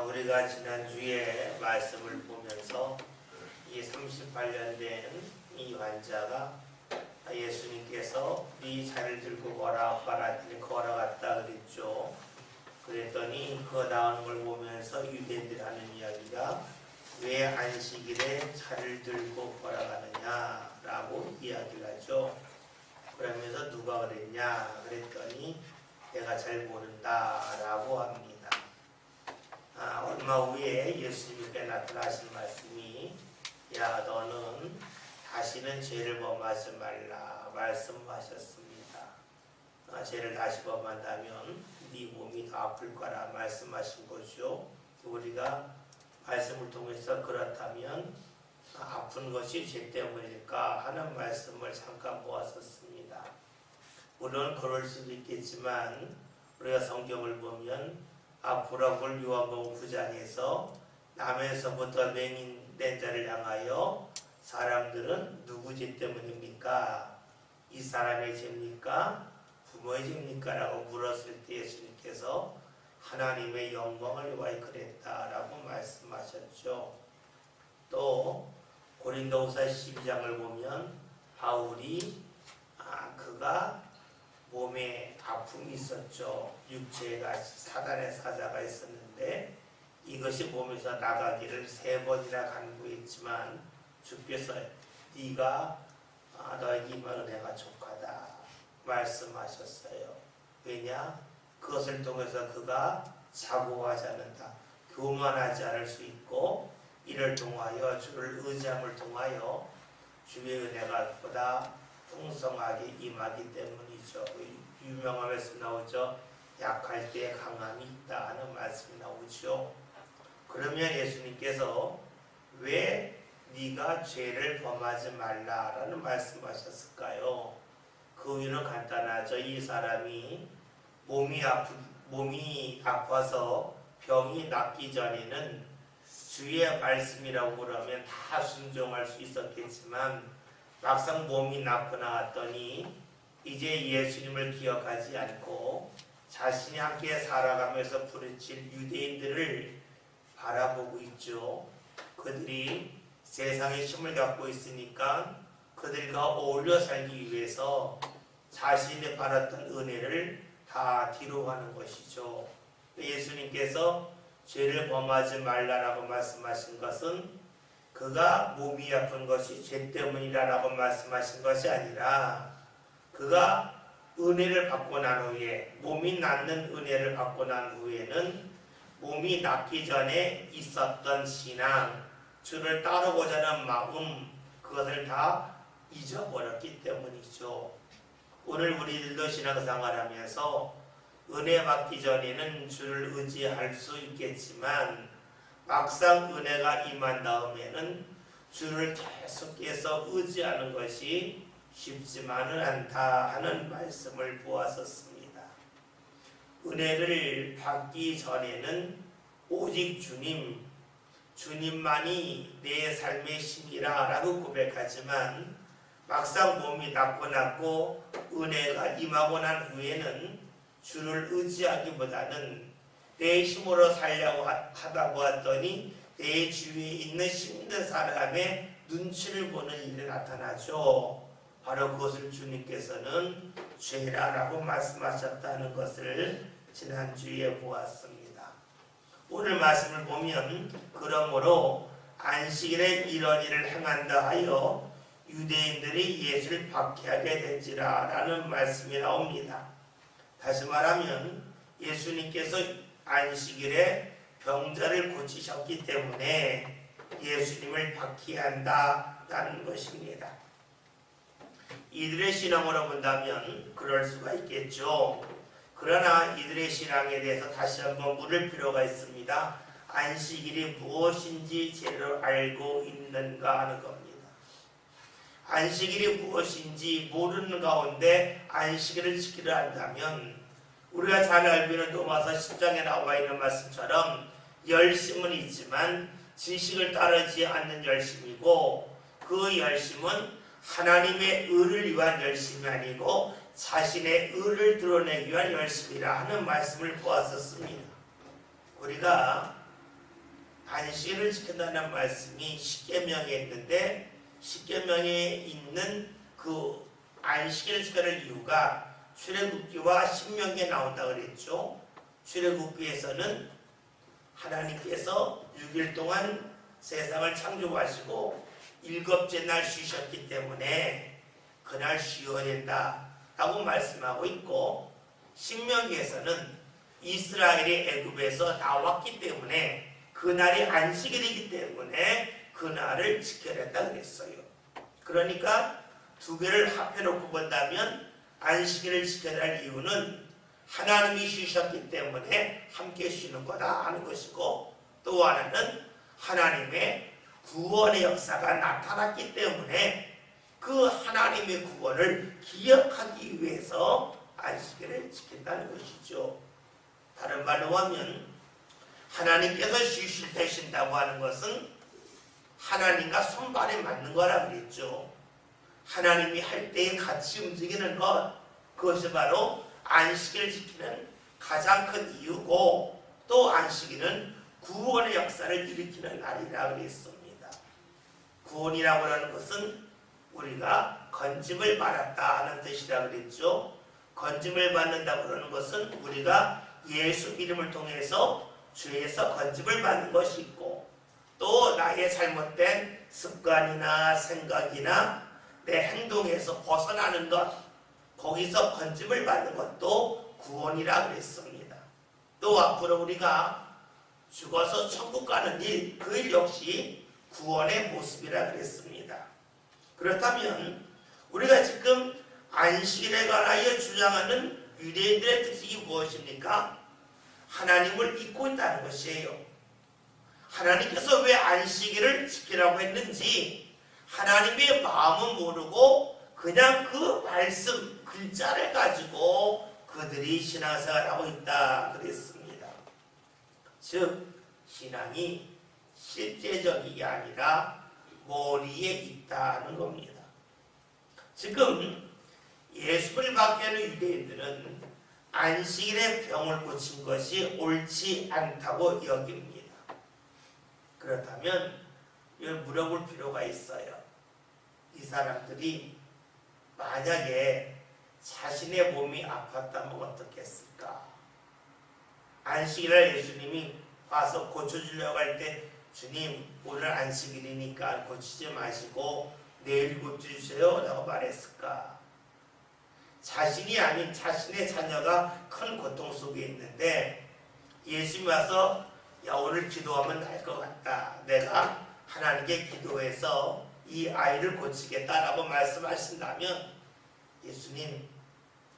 우리가 지난주에 말씀을 보면서 이 38년 된 이 환자가 예수님께서 네 자리를 들고 걸어가라 했더니 걸어갔다 그랬죠. 그랬더니 그 나오는 걸 보면서 유대인들이 하는 이야기가 왜 안식일에 자리를 들고 걸어가느냐라고 이야기를 하죠. 그러면서 누가 그랬냐 그랬더니 내가 잘 모른다라고 합니다. 얼마 후에 예수님께 나타나신 말씀이 야 너는 다시는 죄를 범하지 말라 말씀하셨습니다. 죄를 다시 범한다면 네 몸이 더 아플 거라 말씀하신 거죠. 우리가 말씀을 통해서 그렇다면 아픈 것이 죄 때문일까 하는 말씀을 잠깐 보았었습니다. 물론 그럴 수도 있겠지만 우리가 성경을 보면 앞으로 볼 요한복음 9장에서 남에서부터 맹인된 자를 향하여 사람들은 누구 죄 때문입니까? 이 사람의 죄입니까? 부모의 죄입니까? 라고 물었을 때 예수님께서 하나님의 영광을 위하여 그랬다라고 말씀하셨죠. 또 고린도후서 12장을 보면 바울이 그가 몸에 아픔이 있었죠. 육체가 사단의 사자가 있었는데 이것이 몸에서 나가기를 3번이나 간구했지만 주께서 네가 너에게 임하는 은혜가 족하다 말씀하셨어요. 왜냐? 그것을 통해서 그가 자고하지 않는다. 교만하지 않을 수 있고 이를 통하여 주를 의지함을 통하여 주의 은혜가 보다 풍성하게 임하기 때문이죠. 유명한 말씀 나오죠. 약할 때 강함이 있다 하는 말씀이 나오죠. 그러면 예수님께서 왜 네가 죄를 범하지 말라라는 말씀하셨을까요? 그 이유는 간단하죠. 이 사람이 몸이 아파서 병이 낫기 전에는 주의 말씀이라고 그러면 다 순종할 수 있었겠지만 막상 몸이 낫고 나왔더니 이제 예수님을 기억하지 않고 자신이 함께 살아가면서 부르칠 유대인들을 바라보고 있죠. 그들이 세상의 힘을 갖고 있으니까 그들과 어울려 살기 위해서 자신이 받았던 은혜를 다 뒤로 하는 것이죠. 예수님께서 죄를 범하지 말라라고 말씀하신 것은 그가 몸이 아픈 것이 죄 때문이라고 말씀하신 것이 아니라 그가 은혜를 받고 난 후에 몸이 낫는 은혜를 받고 난 후에는 몸이 낫기 전에 있었던 신앙 주를 따르고자 하는 마음 그것을 다 잊어버렸기 때문이죠. 오늘 우리들도 신앙생활하면서 은혜 받기 전에는 주를 의지할 수 있겠지만 막상 은혜가 임한 다음에는 주를 계속해서 의지하는 것이 쉽지만은 않다 하는 말씀을 보았었습니다. 은혜를 받기 전에는 오직 주님만이 내 삶의 힘이라 라고 고백하지만 막상 몸이 낫고 은혜가 임하고 난 후에는 주를 의지하기보다는 내 힘으로 살려고 하다 보았더니 내 주위에 있는 힘든 사람의 눈치를 보는 일이 나타나죠. 바로 그것을 주님께서는 죄라라고 말씀하셨다는 것을 지난주에 보았습니다. 오늘 말씀을 보면 그러므로 안식일에 이런 일을 행한다 하여 유대인들이 예수를 박해하게 된지라 라는 말씀이 나옵니다. 다시 말하면 예수님께서 안식일에 병자를 고치셨기 때문에 예수님을 박해한다라는 것입니다. 이들의 신앙으로 본다면 그럴 수가 있겠죠. 그러나 이들의 신앙에 대해서 다시 한번 물을 필요가 있습니다. 안식일이 무엇인지 제대로 알고 있는가 하는 겁니다. 안식일이 무엇인지 모르는 가운데 안식일을 지키려 한다면 우리가 잘 알고 있는 로마서 10장에 나와 있는 말씀처럼 열심은 있지만 지식을 따르지 않는 열심이고 그 열심은 하나님의 의를 위한 열심이 아니고 자신의 의를 드러내기 위한 열심이라 하는 말씀을 보았었습니다. 우리가 안식일을 지킨다는 말씀이 십계명에 있는데 십계명에 있는 그 안식일을 지키는 이유가 출애굽기와 신명기에 나온다 그랬죠. 출애굽기에서는 하나님께서 6일 동안 세상을 창조하시고 일곱째 날 쉬셨기 때문에 그날 쉬어야 된다라고 말씀하고 있고, 신명기에서는 이스라엘이 애굽에서 나왔기 때문에 그날이 안식일이기 때문에 그날을 지켜야 된다 그랬어요. 그러니까 두 개를 합해놓고 본다면 안식일을 지켜야 할 이유는 하나님이 쉬셨기 때문에 함께 쉬는 거다 하는 것이고, 또 하나는 하나님의 구원의 역사가 나타났기 때문에 그 하나님의 구원을 기억하기 위해서 안식일을 지킨다는 것이죠. 다른 말로 하면 하나님께서 쉬실 때 쉰다고 하는 것은 하나님과 손발에 맞는 거라 그랬죠. 하나님이 할 때에 같이 움직이는 것, 그것이 바로 안식일을 지키는 가장 큰 이유고, 또 안식일은 구원의 역사를 일으키는 날이라 그랬습니다. 구원이라고 하는 것은 우리가 건짐을 받았다 하는 뜻이라 그랬죠. 건짐을 받는다고 하는 것은 우리가 예수 이름을 통해서 죄에서 건짐을 받는 것이 있고, 또 나의 잘못된 습관이나 생각이나 내 행동에서 벗어나는 것, 거기서 건짐을 받는 것도 구원이라 그랬습니다. 또 앞으로 우리가 죽어서 천국 가는 일, 그 일 역시 구원의 모습이라 그랬습니다. 그렇다면 우리가 지금 안식일에 관하여 주장하는 유대인들의 특징이 무엇입니까? 하나님을 잊고 있다는 것이에요. 하나님께서 왜 안식일을 지키라고 했는지 하나님의 마음은 모르고 그냥 그 말씀, 글자를 가지고 그들이 신앙생활하고 있다 그랬습니다. 즉 신앙이 실제적이 아니라 머리에 있다는 겁니다. 지금 예수를 받게 유대인들은 안식일에 병을 고친 것이 옳지 않다고 여깁니다. 그렇다면 물어볼 필요가 있어요. 이 사람들이 만약에 자신의 몸이 아팠다면 어떻겠을까? 안식일날 예수님이 와서 고쳐주려고 할 때 주님 오늘 안식일이니까 고치지 마시고 내일 고쳐주세요 라고 말했을까? 자신이 아닌 자신의 자녀가 큰 고통 속에 있는데 예수님이 와서 야 오늘 기도하면 날 것 같다. 내가 하나님께 기도해서 이 아이를 고치겠다라고 말씀하신다면 예수님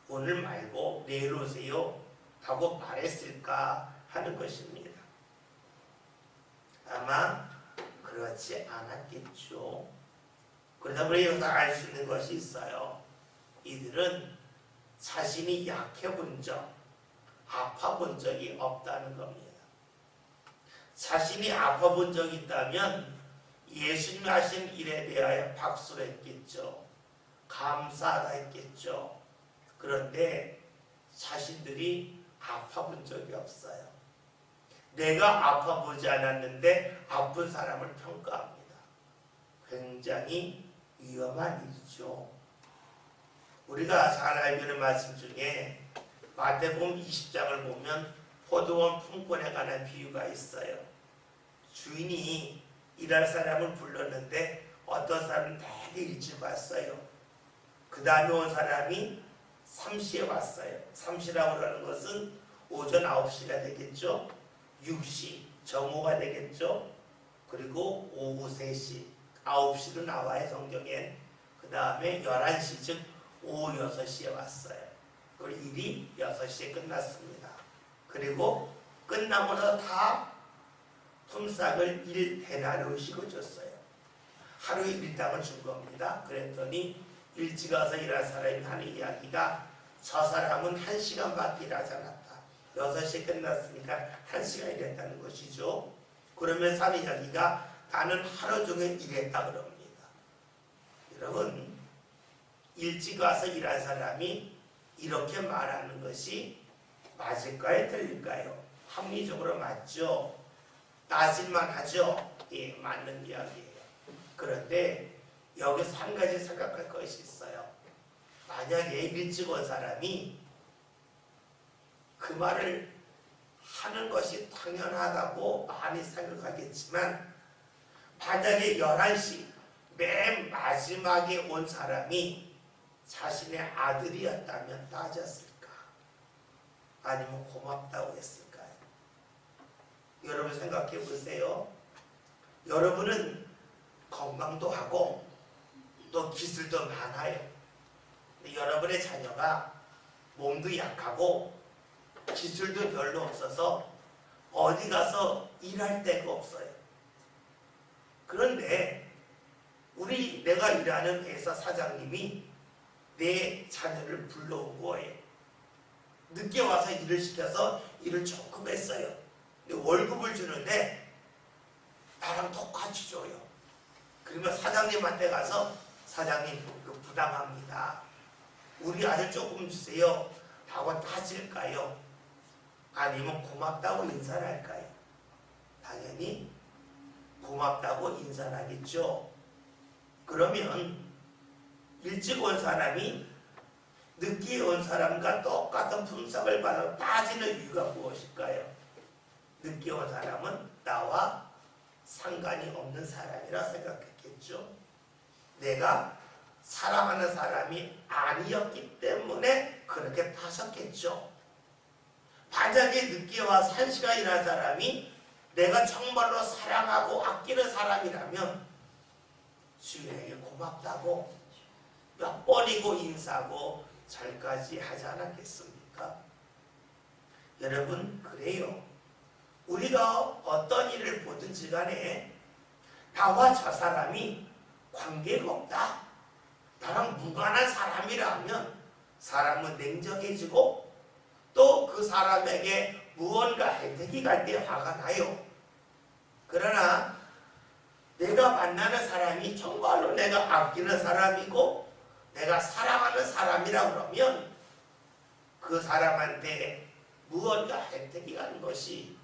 오늘 말고 내일 오세요 라고 말했을까 하는 것입니다. 아마 그렇지 않았겠죠. 그러다 보니 여기서 알 수 있는 것이 있어요. 이들은 자신이 약해 본 적, 아파 본 적이 없다는 겁니다. 자신이 아파 본 적이 있다면 예수님이 하신 일에 대하여 박수를 했겠죠. 감사하다 했겠죠. 그런데 자신들이 아파 본 적이 없어요. 내가 아파 보지 않았는데 아픈 사람을 평가합니다. 굉장히 위험한 일이죠. 우리가 잘 알고 있는 말씀 중에 마태복음 20장을 보면 포도원 품권에 관한 비유가 있어요. 주인이 일할 사람을 불렀는데 어떤 사람은 되게 일찍 왔어요. 그 다음에 온 사람이 3시에 왔어요. 3시라고 하는 것은 오전 9시가 되겠죠. 6시, 정오가 되겠죠. 그리고 오후 3시, 9시로 나와요 성경엔. 그 다음에 11시 즉 오후 6시에 왔어요. 그 일이 6시에 끝났습니다. 그리고 끝나고 나서 다 품삯을 1데나리오씩을 줬어요. 하루에 1당을 준 겁니다. 그랬더니 일찍 와서 일할 사람이 하는 이야기가 저 사람은 1시간밖에 일하지 않았다. 6시에 끝났으니까 1시간이 됐다는 것이죠. 그러면서 하는 이야기가 나는 하루 종일 일했다 그럽니다. 여러분 일찍 와서 일한 사람이 이렇게 말하는 것이 맞을까요? 틀릴까요? 합리적으로 맞죠. 따질만 하죠. 예, 맞는 이야기예요. 그런데 여기서 한 가지 생각할 것이 있어요. 만약에 일찍 온 사람이 그 말을 하는 것이 당연하다고 많이 생각하겠지만, 만약에 11시 맨 마지막에 온 사람이 자신의 아들이었다면 따졌을까? 아니면 고맙다고 했을까요? 여러분 생각해 보세요. 여러분은 건강도 하고 또 기술도 많아요. 근데 여러분의 자녀가 몸도 약하고 기술도 별로 없어서 어디 가서 일할 데가 없어요. 그런데 내가 일하는 회사 사장님이 내 자녀를 불러온 거예요. 늦게 와서 일을 시켜서 일을 조금 했어요. 근데 월급을 주는데 나랑 똑같이 줘요. 그러면 사장님한테 가서 사장님 부담합니다. 우리 아들 조금 주세요 하고 따질까요? 아니면 고맙다고 인사를 할까요? 당연히 고맙다고 인사를 하겠죠. 그러면 일찍 온 사람이 늦게 온 사람과 똑같은 품삯을 받아 따지는 이유가 무엇일까요? 늦게 온 사람은 나와 상관이 없는 사람이라 생각했겠죠. 내가 사랑하는 사람이 아니었기 때문에 그렇게 따졌겠죠. 만약에 늦게 와서 1시간 일한 사람이 내가 정말로 사랑하고 아끼는 사람이라면 주인에게 고맙다고 몇 번이고 인사하고 절까지 하지 않았겠습니까? 여러분, 그래요. 우리가 어떤 일을 보든지 간에 나와 저 사람이 관계가 없다, 나랑 무관한 사람이라면 사람은 냉정해지고 또 그 사람에게 무언가 혜택이 갈 때 화가 나요. 그러나 내가 만나는 사람이 정말로 내가 아끼는 사람이고 내가 사랑하는 사람이라 그러면 그 사람한테 무언가 혜택이 가는 것이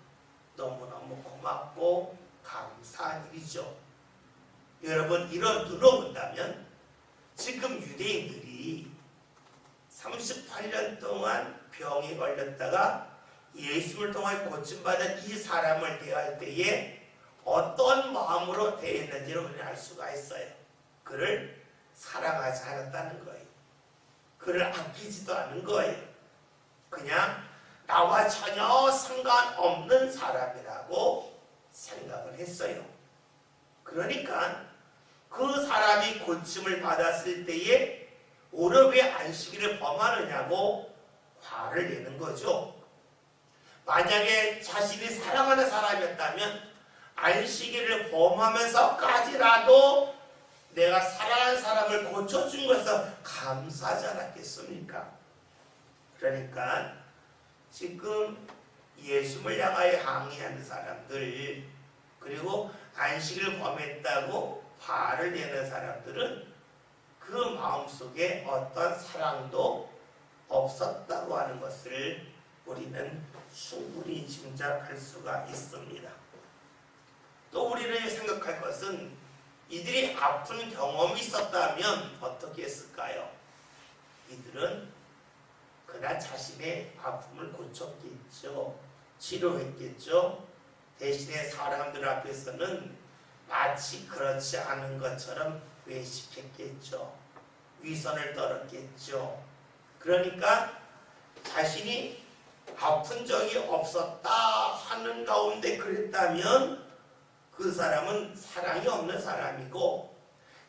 너무너무 고맙고 감사한 일이죠. 여러분, 이런 눈으로 본다면 지금 유대인들이 38년 동안 병에 걸렸다가 예수를 통해 고침받은 이 사람을 대할 때에 어떤 마음으로 대했는지를 우리는 알 수가 있어요. 그를 사랑하지 않았다는 거예요. 그를 아끼지도 않은 거예요. 그냥 나와 전혀 상관없는 사람이라고 생각을 했어요. 그러니까 그 사람이 고침을 받았을 때에 오늘 안식일을 범하느냐고 화를 내는 거죠. 만약에 자신이 사랑하는 사람이었다면 안식일을 범하면서까지라도 내가 사랑하는 사람을 고쳐준 것을 감사하지 않았겠습니까? 그러니까 지금 예수를 향하여 항의하는 사람들, 그리고 안식일을 범했다고 화를 내는 사람들은 그 마음속에 어떤 사랑도 없었다고 하는 것을 우리는 충분히 짐작할 수가 있습니다. 또 우리는 생각할 것은 이들이 아픈 경험이 있었다면 어떻게 했을까요? 이들은 그날 자신의 아픔을 고쳤겠죠. 치료했겠죠. 대신에 사람들 앞에서는 마치 그렇지 않은 것처럼 외식했겠죠. 위선을 떨었겠죠. 그러니까 자신이 아픈 적이 없었다 하는 가운데 그랬다면 그 사람은 사랑이 없는 사람이고,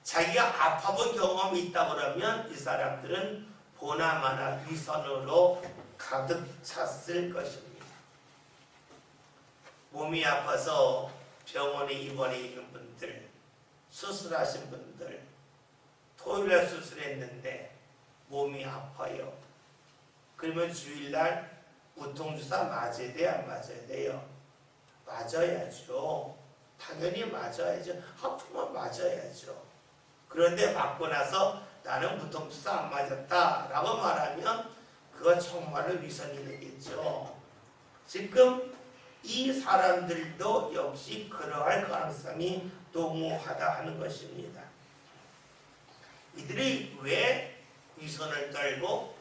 자기가 아파본 경험이 있다 그러면 이 사람들은 보나마나 위선으로 가득 찼을 것입니다. 몸이 아파서 병원에 입원해 있는 분들, 수술하신 분들, 토요일날 수술했는데 몸이 아파요. 그러면 주일날 무통주사 맞아야 돼요? 안 맞아야 돼요? 맞아야죠. 당연히 맞아야죠. 아프면 맞아야죠. 그런데 맞고 나서 나는 무통주사 안 맞았다 라고 말하면 그거 정말로 위선이 되겠죠. 지금 이 사람들도 역시 그러할 가능성이 농후하다 하는 것입니다. 이들이 왜 위선을 떨고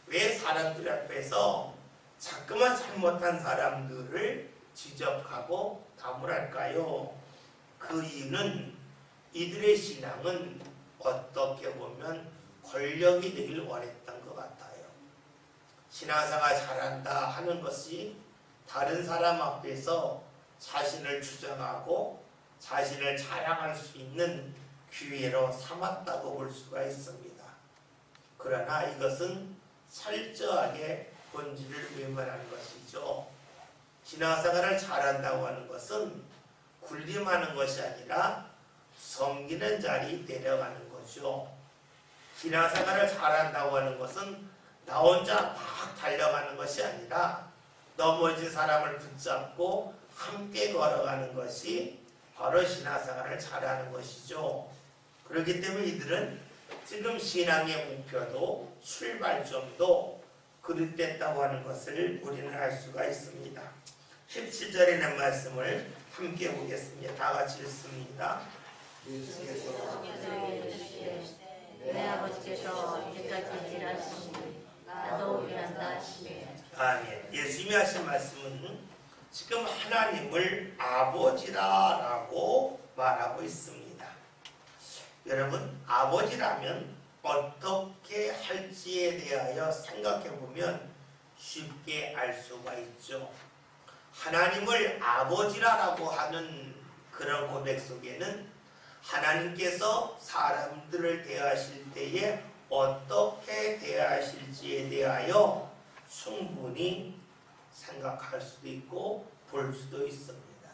왜 사람들 앞에서 자꾸만 잘못한 사람들을 지적하고 나무랄까요? 그 이유는 이들의 신앙은 어떻게 보면 권력이 되길 원했던 것 같아요. 신앙생활 잘한다 하는 것이 다른 사람 앞에서 자신을 주장하고 자신을 자랑할 수 있는 기회로 삼았다고 볼 수가 있습니다. 그러나 이것은 철저하게 본질을 외면하는 것이죠. 신앙생활을 잘한다고 하는 것은 군림하는 것이 아니라 섬기는 자리 내려가는 거죠. 신앙생활을 잘한다고 하는 것은 나 혼자 막 달려가는 것이 아니라 넘어진 사람을 붙잡고 함께 걸어가는 것이 바로 신앙생활을 잘하는 것이죠. 그렇기 때문에 이들은 지금 신앙의 목표도 출발점도 그릇됐다고 하는 것을 우리는 알 수가 있습니다. 17절에 있는 말씀을 함께 보겠습니다. 다 같이 읽습니다. 예수께서 내 아버지께서 이제까지 일하시니 나도 일한다 하시네. 아멘. 예수님이 하신 말씀은 지금 하나님을 아버지라고 말하고 있습니다. 여러분, 아버지라면 어떻게 할지에 대하여 생각해 보면 쉽게 알 수가 있죠. 하나님을 아버지라고 하는 그런 고백 속에는 하나님께서 사람들을 대하실 때에 어떻게 대하실지에 대하여 충분히 생각할 수도 있고 볼 수도 있습니다.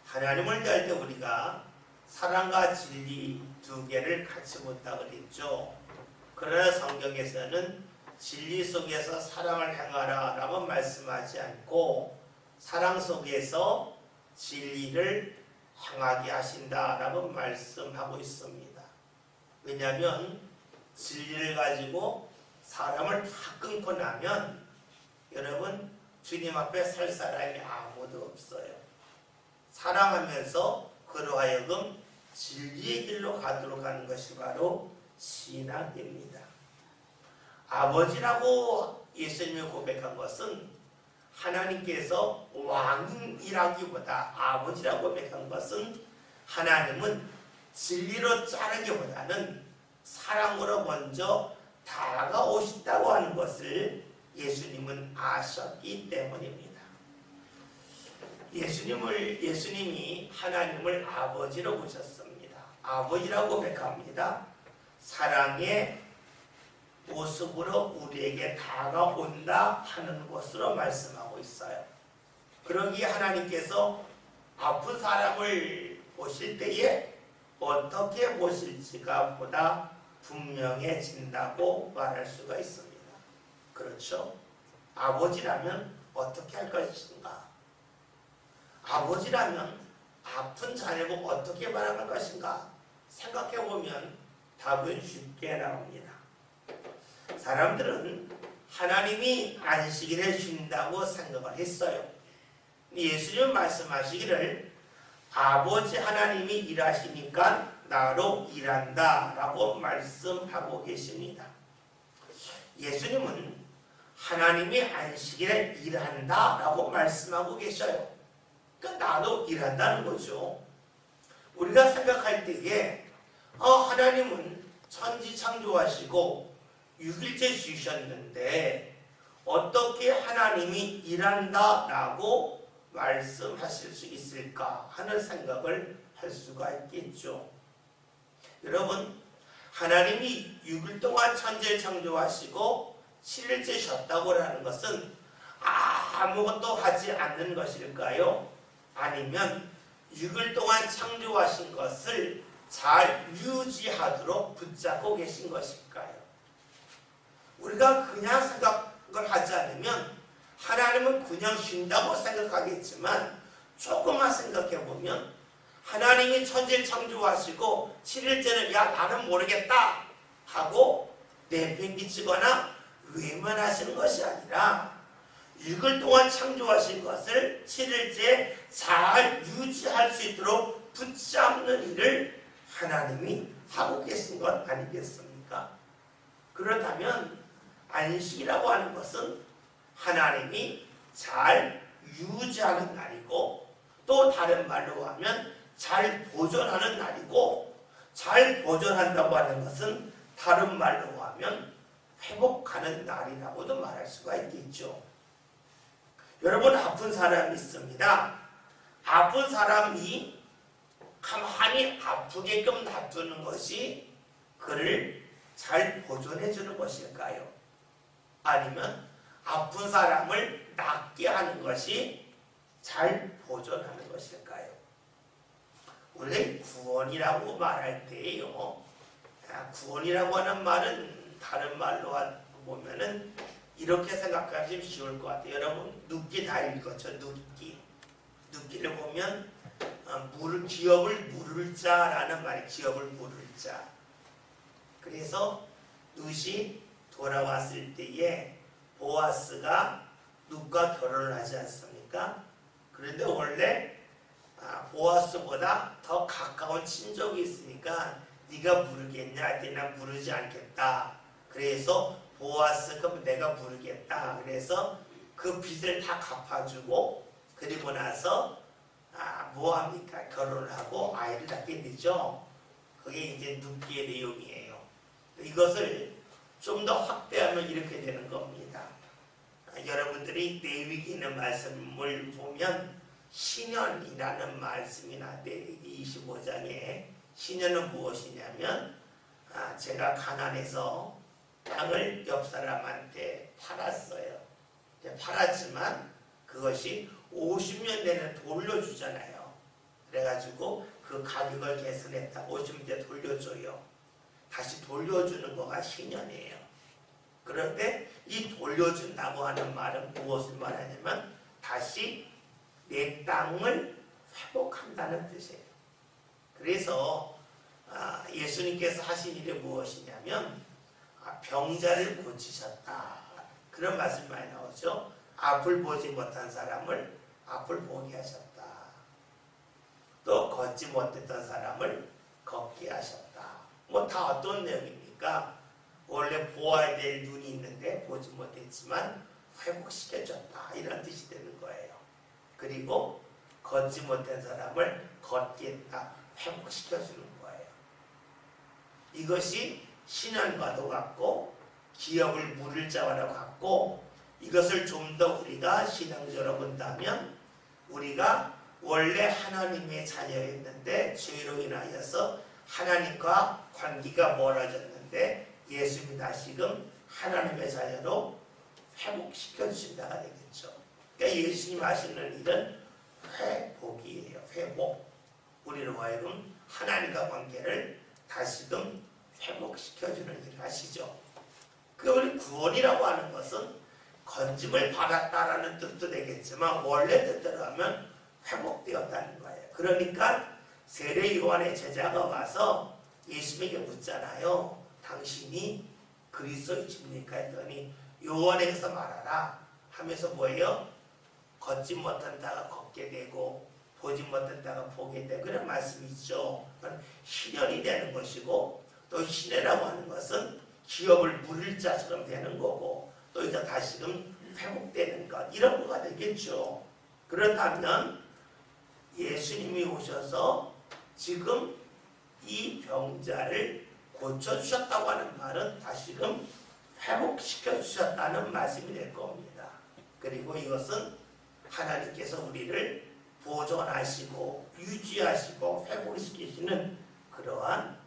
하나님을 대할 때 우리가 사랑과 진리 두 개를 같이 본다 그랬죠. 그러나 성경에서는 진리 속에서 사랑을 행하라 라고 말씀하지 않고 사랑 속에서 진리를 행하게 하신다 라고 말씀하고 있습니다. 왜냐하면 진리를 가지고 사람을 다 끊고 나면 여러분 주님 앞에 설 사람이 아무도 없어요. 사랑하면서 그로 하여금 진리의 길로 가도록 하는 것이 바로 신앙입니다. 아버지라고 예수님이 고백한 것은 하나님께서 왕이라기보다 아버지라고 고백한 것은 하나님은 진리로 자르기보다는 사랑으로 먼저 다가오신다고 하는 것을 예수님은 아셨기 때문입니다. 예수님이 하나님을 아버지로 보셨습니다. 아버지라고 고백합니다. 사랑의 모습으로 우리에게 다가온다 하는 것으로 말씀하고 있어요. 그러기에 하나님께서 아픈 사람을 보실 때에 어떻게 보실지가 보다 분명해진다고 말할 수가 있습니다. 그렇죠? 아버지라면 어떻게 할 것인가? 아버지라면 아픈 자녀를 어떻게 바라볼 것인가? 생각해보면 답은 쉽게 나옵니다. 사람들은 하나님이 안식일에 쉰다고 생각을 했어요. 예수님 말씀하시기를 아버지 하나님이 일하시니까 나로 일한다 라고 말씀하고 계십니다. 예수님은 하나님이 안식일에 일한다 라고 말씀하고 계셔요. 그러니까 나도 일한다는 거죠. 우리가 생각할 때에 하나님은 천지 창조하시고 6일째 쉬셨는데 어떻게 하나님이 일한다 라고 말씀하실 수 있을까 하는 생각을 할 수가 있겠죠. 여러분, 하나님이 6일 동안 천지를 창조하시고 7일째 쉬었다고 하는 것은 아무것도 하지 않는 것일까요? 아니면 6일 동안 창조하신 것을 잘 유지하도록 붙잡고 계신 것일까요? 우리가 그냥 생각을 하지 않으면 하나님은 그냥 쉰다고 생각하겠지만 조금만 생각해 보면 하나님이 천지를 창조하시고 7일째는 나는 모르겠다 하고 내팽개치거나 외면하시는 것이 아니라 6일 동안 창조하신 것을 7일째 잘 유지할 수 있도록 붙잡는 일을 하나님이 하고 계신 것 아니겠습니까? 그렇다면 안식이라고 하는 것은 하나님이 잘 유지하는 날이고, 또 다른 말로 하면 잘 보존하는 날이고, 잘 보존한다고 하는 것은 다른 말로 하면 회복하는 날이라고도 말할 수가 있겠죠. 여러분, 아픈 사람이 있습니다. 아픈 사람이 가만히 아프게끔 놔두는 것이 그를 잘 보존해 주는 것일까요? 아니면 아픈 사람을 낫게 하는 것이 잘 보존하는 것일까요? 원래 구원이라고 말할 때요, 구원이라고 하는 말은 다른 말로 보면은 이렇게 생각하시면 쉬울 것 같아요. 여러분, 눕기 다 읽었죠? 눕기를 보면 기업을 물을 자라는 말이 기업을 물을 자. 그래서 룻이 돌아왔을 때에 보아스가 룻과 결혼을 하지 않습니까? 그런데 원래 보아스보다 더 가까운 친족이 있으니까 네가 부르겠냐 했더니 난 부르지 않겠다. 그래서 보아스 그럼 내가 부르겠다. 그래서 그 빚을 다 갚아주고, 그리고 나서 뭐합니까? 결혼을 하고 아이를 낳게 되죠. 그게 이제 눕기의 내용이에요. 이것을 좀 더 확대하면 이렇게 되는 겁니다. 여러분들이 레위기 있는 말씀을 보면 신년이라는 말씀이 레위기 25장에 신년은 무엇이냐면 제가 가난해서 땅을 옆 사람한테 팔았어요. 팔았지만 그것이 50년 내내 돌려주잖아요. 그래가지고 그 가격을 계산했다. 50년 뒤에 돌려줘요. 다시 돌려주는 거가 신년이에요. 그런데 이 돌려준다고 하는 말은 무엇을 말하냐면 다시 내 땅을 회복한다는 뜻이에요. 그래서 예수님께서 하신 일이 무엇이냐면 병자를 고치셨다. 그런 말씀이 많이 나오죠. 앞을 보지 못한 사람을 앞을 보게 하셨다. 또 걷지 못했던 사람을 걷게 하셨다. 뭐 다 어떤 내용입니까? 원래 보아야 될 눈이 있는데 보지 못했지만 회복시켜줬다. 이런 뜻이 되는 거예요. 그리고 걷지 못한 사람을 걷게 했다. 회복시켜주는 거예요. 이것이 신앙과도 같고 기업을 물을 자와도 같고, 이것을 좀 더 우리가 신앙적으로 본다면 우리가 원래 하나님의 자녀였는데 죄로 인하여서 하나님과 관계가 멀어졌는데 예수님이 다시금 하나님의 자녀로 회복시켜 주신다가 되겠죠. 그러니까 예수님 하시는 일은 회복이에요. 회복. 우리로 하여금 하나님과 관계를 다시금 회복시켜주는 일을 하시죠. 그 우리 구원이라고 하는 것은 건짐을 받았다라는 뜻도 되겠지만 원래 뜻대로 하면 회복되었다는 거예요. 그러니까 세례 요한의 제자가 와서 예수님에게 묻잖아요. 당신이 그리스도이십니까? 했더니 요한에게서 말하라 하면서 뭐예요? 걷지 못한 자가 걷게 되고 보지 못한 자가 보게 되고 그런 말씀이 있죠. 신현이 되는 것이고, 또 신혜라고 하는 것은 기업을 물을 자처럼 되는 거고, 또 이제 다시금 회복되는 것, 이런 거가 되겠죠. 그렇다면 예수님이 오셔서 지금 이 병자를 고쳐주셨다고 하는 말은 다시금 회복시켜 주셨다는 말씀이 될 겁니다. 그리고 이것은 하나님께서 우리를 보존하시고 유지하시고 회복시키시는 그러한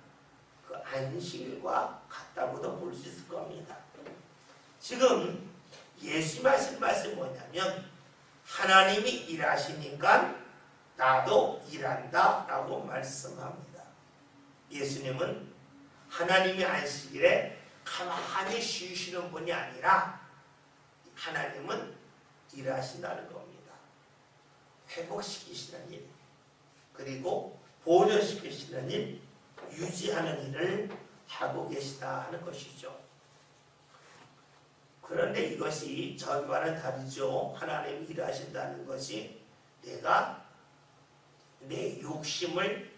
그 안식일과 같다고도 볼 수 있을 겁니다. 지금 예수님 하신 말씀이 뭐냐면 하나님이 일하시니까 나도 일한다 라고 말씀합니다. 예수님은 하나님의 안식일에 가만히 쉬시는 분이 아니라 하나님은 일하신다는 겁니다. 회복시키시는 일, 그리고 보존시키시는 일, 유지하는 일을 하고 계시다 하는 것이죠. 그런데 이것이 저기와는 다르죠. 하나님이 일하신다는 것이 내가 내 욕심을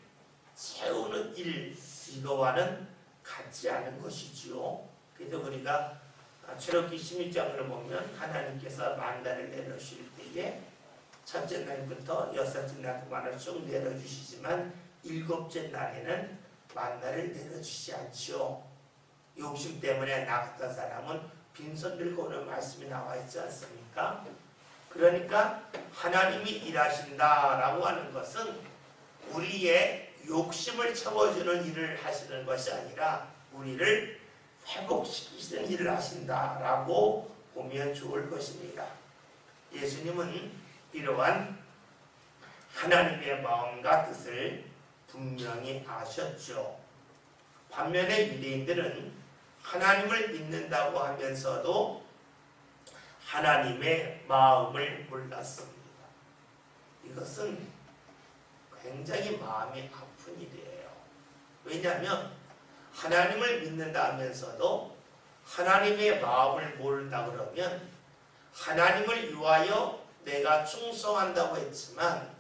채우는 일, 이거와는 같지 않은 것이지요. 그래서 우리가 출애굽기 16장을 보면 하나님께서 만나를 내려주실 때에 첫째 날부터 여섯째 날만을 쭉 내려주시지만 일곱째 날에는 만나를 내려주시지 않죠. 욕심 때문에 나갔던 사람은 빈손 들고 오는 말씀이 나와 있지 않습니까? 그러니까 하나님이 일하신다라고 하는 것은 우리의 욕심을 채워주는 일을 하시는 것이 아니라 우리를 회복시키시는 일을 하신다라고 보면 좋을 것입니다. 예수님은 이러한 하나님의 마음과 뜻을 분명히 아셨죠. 반면에 유대인들은 하나님을 믿는다고 하면서도 하나님의 마음을 몰랐습니다. 이것은 굉장히 마음이 아픈 일이에요. 왜냐하면 하나님을 믿는다 하면서도 하나님의 마음을 모른다 그러면 하나님을 위하여 내가 충성한다고 했지만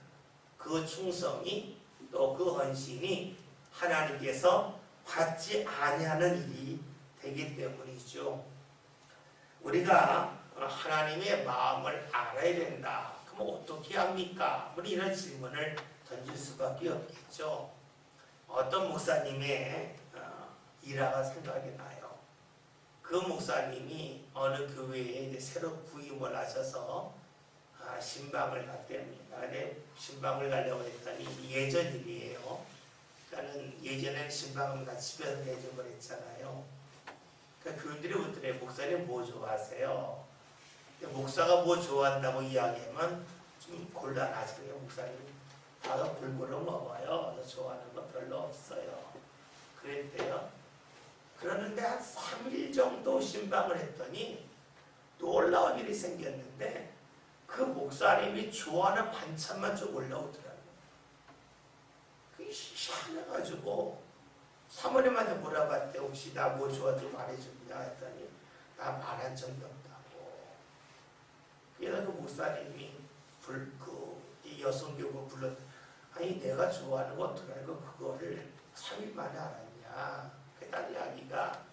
그 충성이 또 그 헌신이 하나님께서 받지 아니하는 일이 되기 때문이죠. 우리가 하나님의 마음을 알아야 된다. 그럼 어떻게 합니까? 우리 이런 질문을 던질 수밖에 없겠죠. 어떤 목사님의 일화가 생각이 나요. 그 목사님이 어느 교회에 이제 새로 부임을 하셔서 신방을 갔답니다. 근데 신방을 가려고 했더니 예전 일이에요. 그러니까는 예전에는 신방을 다 집에서 대접을 했잖아요. 그러니까 교인들이 묻더래, 목사님 뭐 좋아하세요? 목사가 뭐 좋아한다고 이야기하면 좀 곤란하시고요. 목사님 다가 골고루 먹어요. 저 좋아하는 거 별로 없어요. 그랬대요. 그러는데 한 3일 정도 신방을 했더니 놀라운 일이 생겼는데 그 목사님이 좋아하는 반찬만 좀 올라오더라고요. 그게 희한해가지고 사모님한테 물어봤대. 혹시 나 뭐 좋아하는지 말해줬냐 했더니 나 말한 적이 없다고. 그래서 그 목사님이 이 여성교구 불렀. 아니 내가 좋아하는 거 어떻게 알고 그거를 3일 만에 알았냐. 그랬더니 이야기가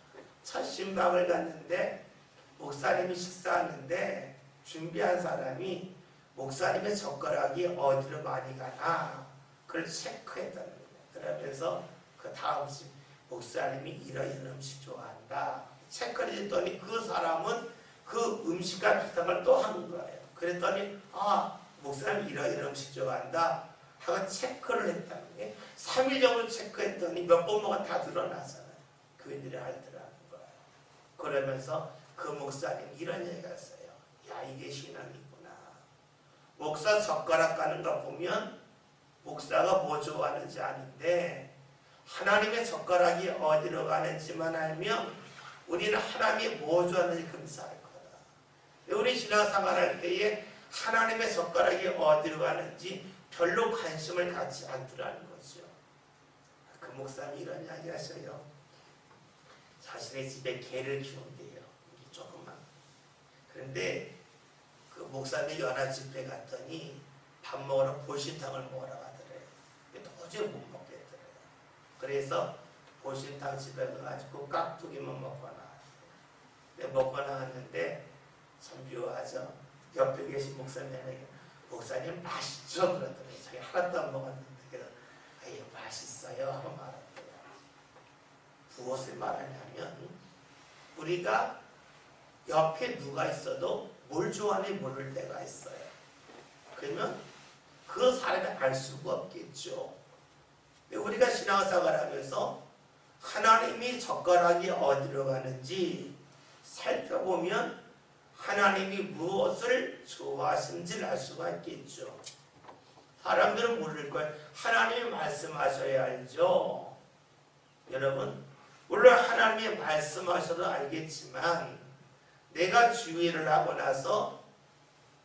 첫 신방을 갔는데 목사님이 식사하는데 준비한 사람이 목사님의 젓가락이 어디로 많이 가나 그걸 체크했다는 거예요. 그러면서 그 다음 목사님이 이런 음식 좋아한다. 체크를 했더니 그 사람은 그 음식과 비슷한 걸 또 하는 거예요. 그랬더니 목사님이 이런 음식 좋아한다 하고 체크를 했다는 거예요. 3일 정도 체크했더니 몇 번 먹어 다 드러나잖아요. 그들이 알더라는 거예요. 그러면서 그 목사님 이런 얘기가 있어요. 야, 이게 신앙이구나. 목사 젓가락 가는 거 보면 목사가 뭐 좋아하는지 아는데 하나님의 젓가락이 어디로 가는지만 알면 우리는 하나님이 뭐 좋아하는지 금사할 거다. 우리 신앙생활할 때에 하나님의 젓가락이 어디로 가는지 별로 관심을 갖지 않더라는 거죠. 그 목사님이 이런 이야기 하셔요. 자신의 집에 개를 키운대요. 조금만. 그런데 그 목사님이 연화 집회 갔더니 밥 먹으러 보신탕을 먹으러 가더래요. 도저히 못 먹겠더래요. 그래서 보신탕 집에 가가지고 깍두기만 먹고 나왔어요. 먹고 나왔는데 참 묘하죠. 옆에 계신 목사님에게 목사님 맛있죠? 그러더니 자기 하나도 안 먹었는데 그래서 아예 맛있어요 하고 말았대요. 무엇을 말하냐면 우리가 옆에 누가 있어도 뭘 좋아하는지 모를 때가 있어요. 그러면 그 사람이 알 수가 없겠죠. 우리가 신앙생활을 하면서 하나님이 젓가락이 어디로 가는지 살펴보면 하나님이 무엇을 좋아하시는지를 알 수가 있겠죠. 사람들은 모를 거예요. 하나님이 말씀하셔야 알죠. 여러분, 물론 하나님이 말씀하셔도 알겠지만 내가 주의를 하고 나서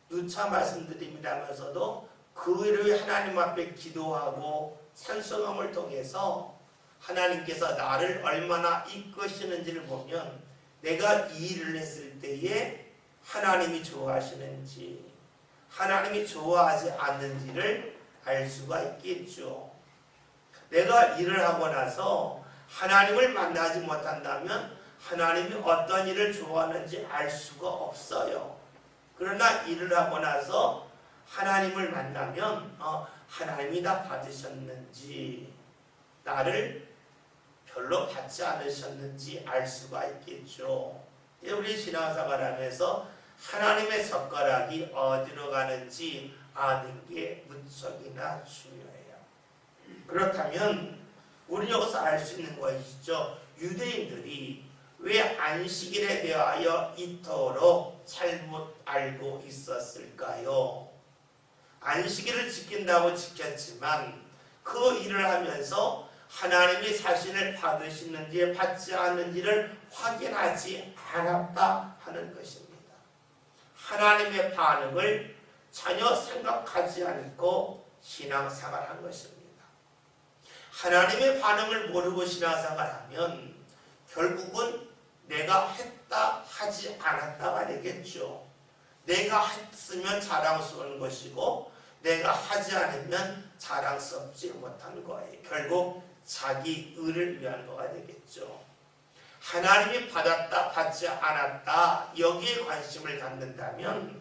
누차 말씀드립니다면서도 그 일을 하나님 앞에 기도하고 찬송함을 통해서 하나님께서 나를 얼마나 이끄시는지를 보면 내가 이 일을 했을 때에 하나님이 좋아하시는지 하나님이 좋아하지 않는지를 알 수가 있겠죠. 내가 일을 하고 나서 하나님을 만나지 못한다면 하나님이 어떤 일을 좋아하는지 알 수가 없어요. 그러나 일을 하고 나서 하나님을 만나면 하나님이 다 받으셨는지 나를 별로 받지 않으셨는지 알 수가 있겠죠. 우리 신앙생활 하면서 하나님의 젓가락이 어디로 가는지 아는 게 무척이나 중요해요. 그렇다면 우리 여기서 알 수 있는 것이죠. 유대인들이 왜 안식일에 대하여 이토록 잘못 알고 있었을까요? 안식일을 지킨다고 지켰지만 그 일을 하면서 하나님이 자신을 받으시는지 받지 않는지를 확인하지 않았다 하는 것입니다. 하나님의 반응을 전혀 생각하지 않고 신앙생활한 것입니다. 하나님의 반응을 모르고 신앙생활하면 결국은 내가 했다 하지 않았다가 되겠죠. 내가 했으면 자랑스러운 것이고 내가 하지 않으면 자랑스럽지 못한 거예요. 결국 자기 의를 위한 거가 되겠죠. 하나님이 받았다 받지 않았다 여기에 관심을 갖는다면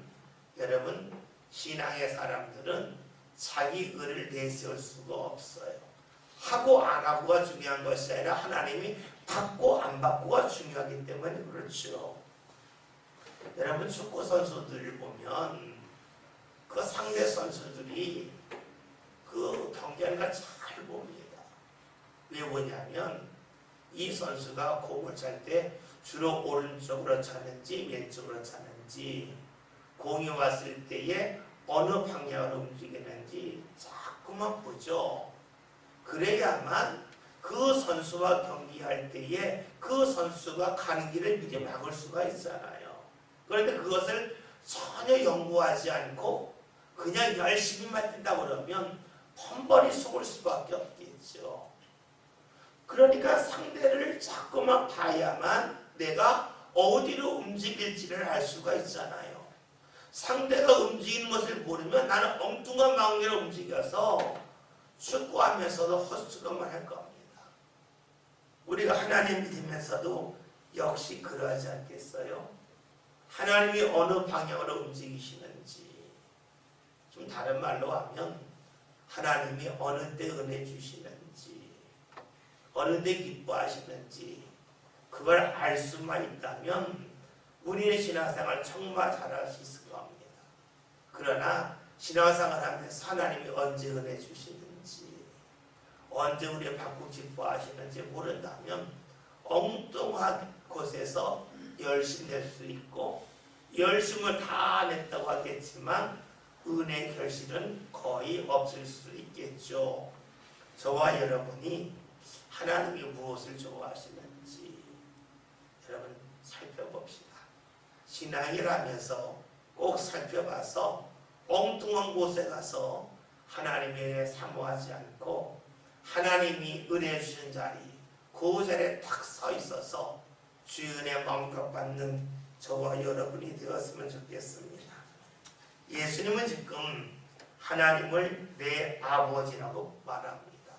여러분 신앙의 사람들은 자기 의를 내세울 수가 없어요. 하고 안 하고가 중요한 것이 아니라 하나님이 받고 안 받고가 중요하기 때문에 그렇죠. 여러분 축구 선수들을 보면 그 상대 선수들이 그 경기하는 걸 잘 봅니다. 왜 보냐면 이 선수가 공을 찰 때 주로 오른쪽으로 차는지 왼쪽으로 차는지 공이 왔을 때에 어느 방향으로 움직이는지 자꾸만 보죠. 그래야만 그 선수와 경기할 때에 그 선수가 가는 길을 미리 막을 수가 있잖아요. 그런데 그것을 전혀 연구하지 않고 그냥 열심히만 뛴다 그러면 뻔뻔히 속을 수밖에 없겠죠. 그러니까 상대를 자꾸만 봐야만 내가 어디로 움직일지를 알 수가 있잖아요. 상대가 움직이는 것을 모르면 나는 엉뚱한 방향으로 움직여서 축구하면서도 헛수고만 할 겁니다. 우리가 하나님 믿으면서도 역시 그러하지 않겠어요? 하나님이 어느 방향으로 움직이시는지 좀 다른 말로 하면 하나님이 어느 때 은혜 주시는지 어느 때 기뻐하시는지 그걸 알 수만 있다면 우리의 신앙생활 정말 잘할 수 있을 겁니다. 그러나 신앙생활 하면서 하나님이 언제 은혜 주시는지 언제 우리를 받고 기뻐하시는지 모른다면 엉뚱한 곳에서 열심 낼 수 있고 열심을 다 냈다고 하겠지만 은혜의 결실은 거의 없을 수 있겠죠. 저와 여러분이 하나님이 무엇을 좋아하시는지 여러분 살펴봅시다. 신앙이라면서 꼭 살펴봐서 엉뚱한 곳에 가서 하나님의 사모하지 않고 하나님이 은혜 주신 자리 그 자리에 딱 서 있어서 주의 은혜 마음껏 받는 저와 여러분이 되었으면 좋겠습니다. 예수님은 지금 하나님을 내 아버지라고 말합니다.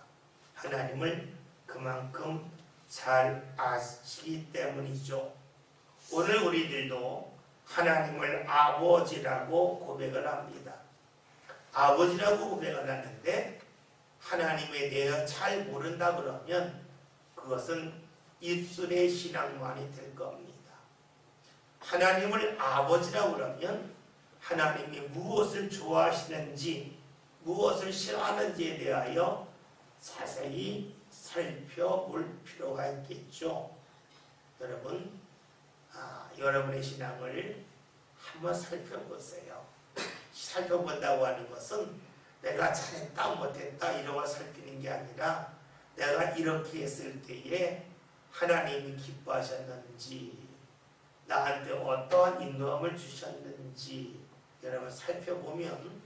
하나님을 그만큼 잘 아시기 때문이죠. 오늘 우리들도 하나님을 아버지라고 고백을 합니다. 아버지라고 고백을 하는데 하나님에 대해 잘 모른다 그러면 그것은 입술의 신앙만이 될 겁니다. 하나님을 아버지라고 그러면 하나님이 무엇을 좋아하시는지 무엇을 싫어하는지에 대하여 자세히 살펴볼 필요가 있겠죠. 여러분, 여러분의 신앙을 한번 살펴보세요. 살펴본다고 하는 것은 내가 잘했다 못했다 이런 걸 살피는 게 아니라 내가 이렇게 했을 때에 하나님이 기뻐하셨는지 나한테 어떠한 인도함을 주셨는지 여러분 살펴보면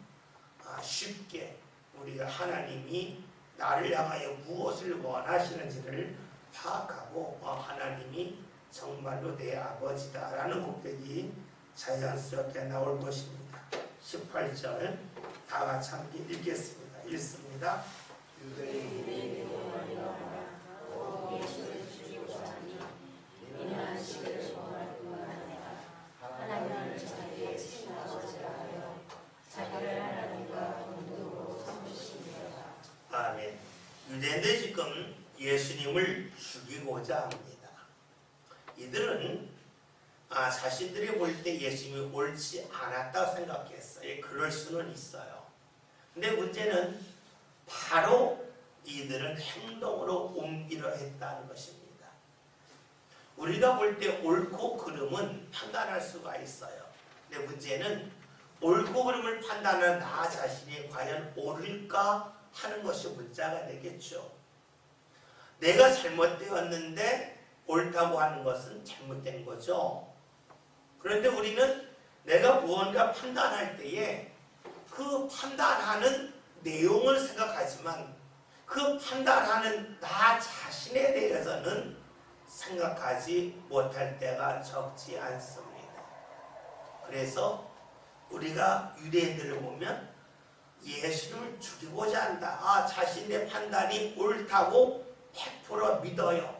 쉽게 우리가 하나님이 나를 향하여 무엇을 원하시는지를 파악하고 하나님이 정말로 내 아버지다라는 고백이 자연스럽게 나올 것입니다. 18절 다 같이 함께 읽겠습니다. 읽습니다. 예수를 죽이고자 하니 이는 안식일을 정말 구원하니라. 하나님은 자기의 친아버지라 하여 자기를 하나님과 동등으로 삼으시니라. 아멘. 유대인들 지금 예수님을 죽이고자 합니다. 이들은 자신들이 볼 때 예수님이 옳지 않았다고 생각했어요. 그럴 수는 있어요. 근데 문제는 바로 이들은 행동으로 옮기려 했다는 것입니다. 우리가 볼 때 옳고 그름은 판단할 수가 있어요. 근데 문제는 옳고 그름을 판단하는 나 자신이 과연 옳을까 하는 것이 문제가 되겠죠. 내가 잘못되었는데 옳다고 하는 것은 잘못된 거죠. 그런데 우리는 내가 무언가 판단할 때에 그 판단하는 내용을 생각하지만 그 판단하는 나 자신에 대해서는 생각하지 못할 때가 적지 않습니다. 그래서 우리가 유대인들을 보면 예수님을 죽이고자 한다. 자신의 판단이 옳다고 100% 믿어요.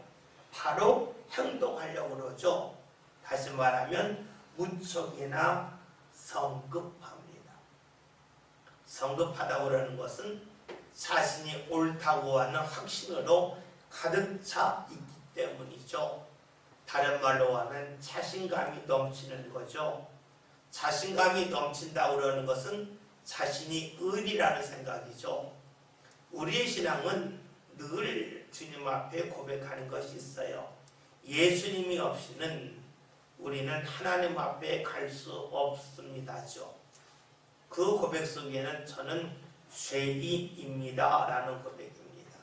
바로 행동하려고 그러죠. 다시 말하면 무척이나 성급합니다. 성급하다고 그러는 것은 자신이 옳다고 하는 확신으로 가득 차 있기 때문이죠. 다른 말로 하면 자신감이 넘치는 거죠. 자신감이 넘친다고 그러는 것은 자신이 의리라는 생각이죠. 우리의 신앙은 늘 주님 앞에 고백하는 것이 있어요. 예수님이 없이는 우리는 하나님 앞에 갈 수 없습니다죠. 그 고백 속에는 저는 죄인입니다 라는 고백입니다.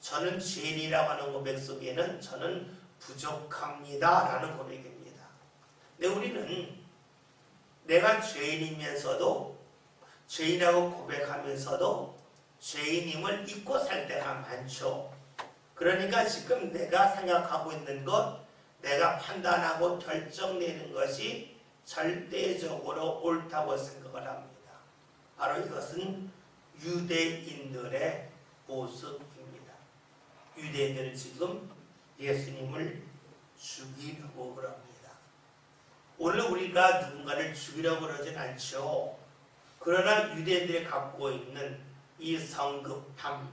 저는 죄인이라고 하는 고백 속에는 저는 부족합니다 라는 고백입니다. 근데 우리는 내가 죄인이면서도 죄인이라고 고백하면서도 죄인임을 잊고 살 때가 많죠. 그러니까 지금 내가 생각하고 있는 것, 내가 판단하고 결정내는 것이 절대적으로 옳다고 생각을 합니다. 바로 이것은 유대인들의 모습입니다. 유대인들은 지금 예수님을 죽이려고 그럽니다. 오늘 우리가 누군가를 죽이려고 그러진 않죠. 그러나 유대인들이 갖고 있는 이 성급함,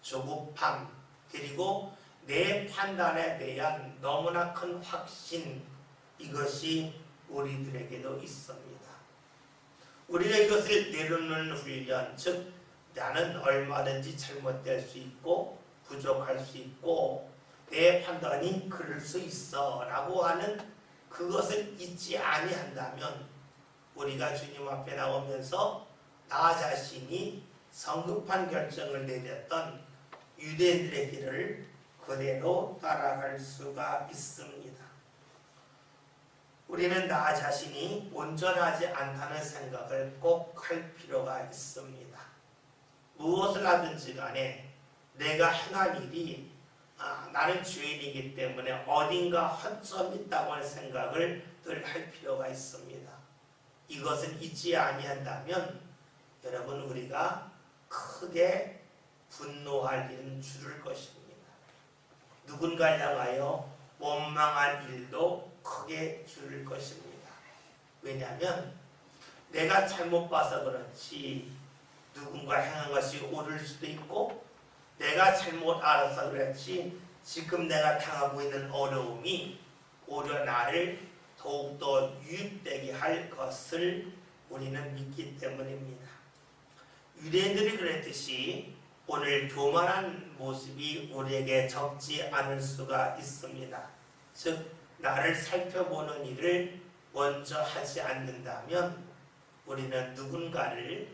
조급함, 그리고 내 판단에 대한 너무나 큰 확신, 이것이 우리들에게도 있습니다. 우리가 이것을 내려놓는 훈련, 즉 나는 얼마든지 잘못될 수 있고 부족할 수 있고 내 판단이 그럴 수 있어 라고 하는 그것을 잊지 아니한다면 우리가 주님 앞에 나오면서 나 자신이 성급한 결정을 내렸던 유대인들의 길을 그대로 따라갈 수가 있습니다. 우리는 나 자신이 온전하지 않다는 생각을 꼭 할 필요가 있습니다. 무엇을 하든지 간에 내가 행한 일이 나는 죄인이기 때문에 어딘가 허점이 있다고 하는 생각을 늘 할 필요가 있습니다. 이것을 잊지 아니한다면 여러분 우리가 크게 분노할 일은 줄을 것입니다. 누군가를 향하여 원망할 일도 크게 줄을 것입니다. 왜냐하면 내가 잘못 봐서 그렇지 누군가 행한 것이 옳을 수도 있고 내가 잘못 알아서 그렇지 지금 내가 당하고 있는 어려움이 오히려 나를 더욱더 유익되게 할 것을 우리는 믿기 때문입니다. 유대인들이 그랬듯이 오늘 교만한 모습이 우리에게 적지 않을 수가 있습니다. 즉 나를 살펴보는 일을 먼저 하지 않는다면 우리는 누군가를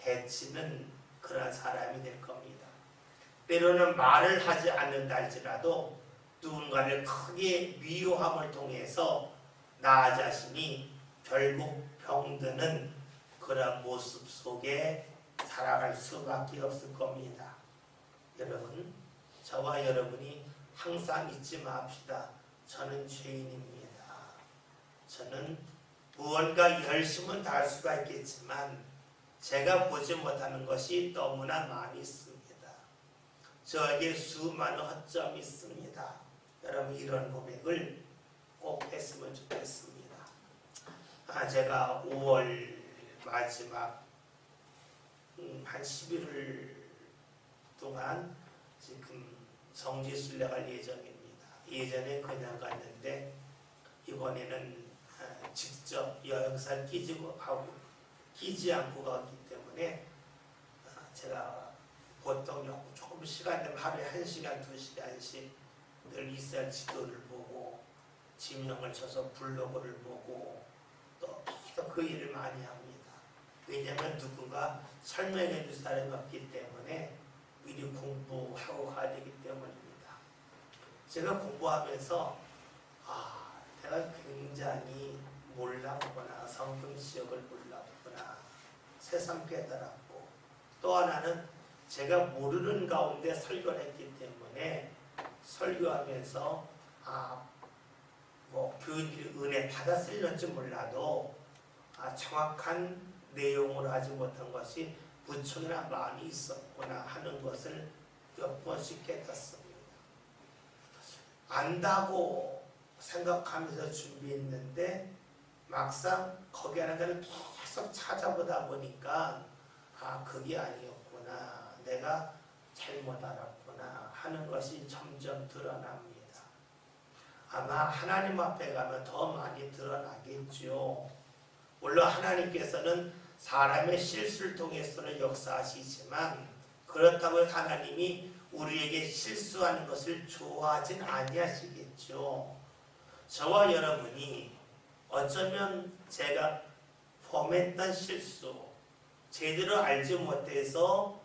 해치는 그런 사람이 될 겁니다. 때로는 말을 하지 않는다 할지라도 누군가를 크게 미워함을 통해서 나 자신이 결국 병드는 그런 모습 속에 살아갈 수밖에 없을 겁니다. 여러분, 저와 여러분이 항상 잊지 맙시다. 저는 죄인입니다. 저는 무언가 열심은 다할 수가 있겠지만 제가 보지 못하는 것이 너무나 많이 있습니다. 저에게 수많은 허점이 있습니다. 여러분 이런 고백을 꼭 했으면 좋겠습니다. 제가 5월 마지막 한 11월 동안 지금 성지순례 갈 예정입니다. 예전에 그냥 갔는데 이번에는 직접 여행사를 끼지 않고 가기 때문에 제가 보통 조금 시간 되면 하루에 1시간, 2시간씩 늘 이스라엘 지도를 보고 지명을 쳐서 블로그를 보고 또 그 일을 많이 합니다. 왜냐하면 누군가 설명해 줄 사람이 없기 때문에 미리 공부하고 가야 되기 때문입니다. 제가 공부하면서 내가 굉장히 몰랐구나, 성경 지역을 몰랐구나, 세상 깨달았고, 또 하나는 제가 모르는 가운데 설교를 했기 때문에 설교하면서 교인들이 은혜 받았을는지 몰라도 정확한 내용으로 하지 못한 것이 무척이나 많이 있었구나 하는 것을 몇 번씩 깨닫습니다. 안다고 생각하면서 준비했는데 막상 거기 하는 데를 계속 찾아보다 보니까 그게 아니었구나, 내가 잘못 알았구나 하는 것이 점점 드러납니다. 아마 하나님 앞에 가면 더 많이 드러나겠죠. 물론 하나님께서는 사람의 실수를 통해서는 역사하시지만 그렇다고 하나님이 우리에게 실수하는 것을 좋아하진 아니하시겠죠. 저와 여러분이 어쩌면 제가 범했던 실수, 제대로 알지 못해서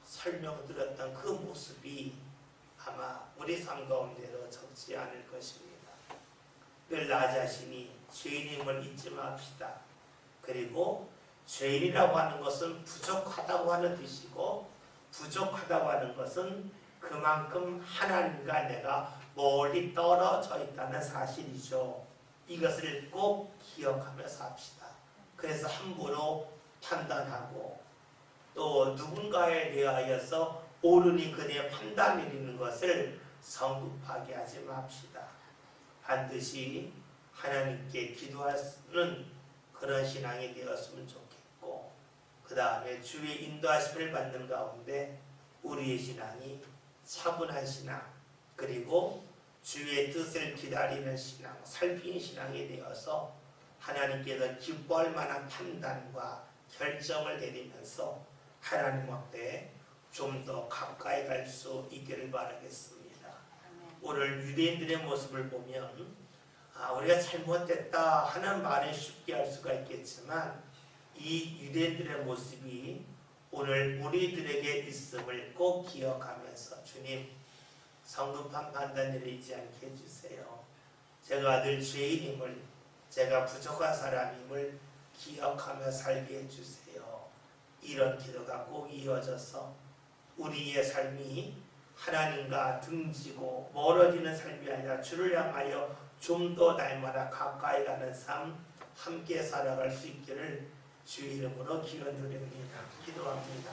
설명드렸던 그 모습이 아마 우리 삶 가운데로 적지 않을 것입니다. 늘 나 자신이 죄인임을 잊지 맙시다. 그리고 죄인이라고 하는 것은 부족하다고 하는 뜻이고, 부족하다고 하는 것은 그만큼 하나님과 내가 멀리 떨어져 있다는 사실이죠. 이것을 꼭 기억하며 삽시다. 그래서 함부로 판단하고 또 누군가에 대하여서 옳으니 그대의 판단 내리는 것을 성급하게 하지 맙시다. 반드시 하나님께 기도하는 그런 신앙이 되었으면 좋겠고, 그 다음에 주의 인도하심을 받는 가운데 우리의 신앙이 차분한 신앙, 그리고 주의 뜻을 기다리는 신앙, 살피는 신앙이 되어서 하나님께서 기뻐할 만한 판단과 결정을 내리면서 하나님 앞에 좀 더 가까이 갈 수 있기를 바라겠습니다. 오늘 유대인들의 모습을 보면 우리가 잘못됐다 하는 말을 쉽게 할 수가 있겠지만 이 유대인들의 모습이 오늘 우리들에게 있음을 꼭 기억하면서 주님 성급한 판단 내리지 않게 해주세요. 제가 늘 죄인임을, 제가 부족한 사람임을 기억하며 살게 해주세요. 이런 기도가 꼭 이어져서 우리의 삶이 하나님과 등지고 멀어지는 삶이 아니라 주를 향하여 좀 더 날마다 가까이 가는 삶, 함께 살아갈 수 있기를 주의 이름으로 기원드립니다. 기도합니다.